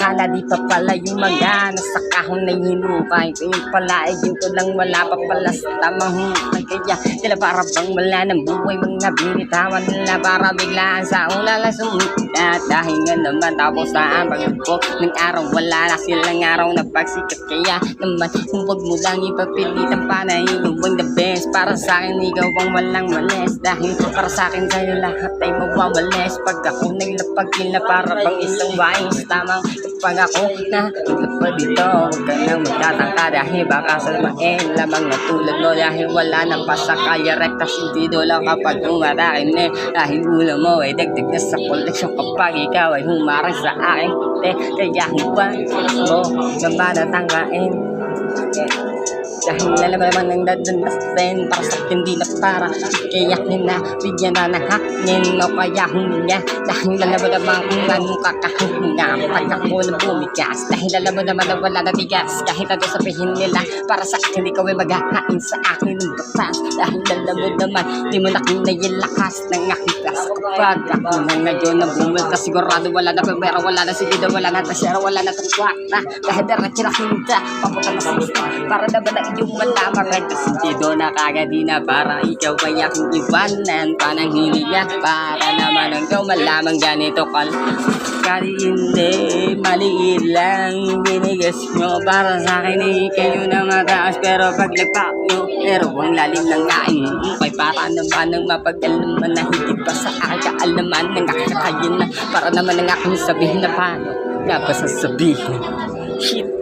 akala di pa pala yung mga nasa kahon na hinukay ko yung pala ay ginto lang wala pa pala sa tamang hukay. Kaya sila para bang wala ng buhay, mga binitawan nila para biglaan sa ulala sumikat. Dahil nga naman tapos na ang pagod ko ng araw, wala na silang araw na pagsikat. Kaya naman huwag mo lang ipagpilitan panahingawang the best. Para sa akin ikaw ang walang malis, dahil para sa akin sa'yo lahat ay mawawalis. Pag ako naglapag nila para bang isang wise, tamang kapag ako na naglapag dito, huwag ka nang magtatangka dahil baka salmain lamang na tulad mo. Dahil wala nang pasakaya rekta sentido lang kapag umarakin eh. Dahil ulo mo ay dagdag na sa koleksyon kapag ikaw ay humarang sa akin kaya huwag mo naman natangkain. Dahil lalaman ng dadanasin para sa hindi na para kaya na bigyan na ng hangin o kaya huminga. Dahil lalaman naman kung anong kakahinga pag ako na bumigas. Dahil lalaman naman na wala na tigas kahit ano sabihin nila para sa akin ikaw ay maghahain sa akin ng batas. Dahil lalaman naman di mo na kinayalakas ng aking kas kapag ako na ngayon na bumulta. Sigurado wala na pera, wala na sigida, wala na tasyera, wala na tangkwata. Dahil diretso na hinta papunta na sista para naman na yung malaman rin kasi dito na kagadi na para ikaw ay aking iwanan pananghiliya para naman ang ikaw malamang ganito kali hindi maliit lang binigas nyo para sa akin eh kayo na mataas pero pag nagpak nyo pero ang lalim ng kain kay para naman ang mapag-alaman na hindi pa sa aking kaalaman ng kakakayin na para naman ang aking sabihin na paano nga ba sasabihin shit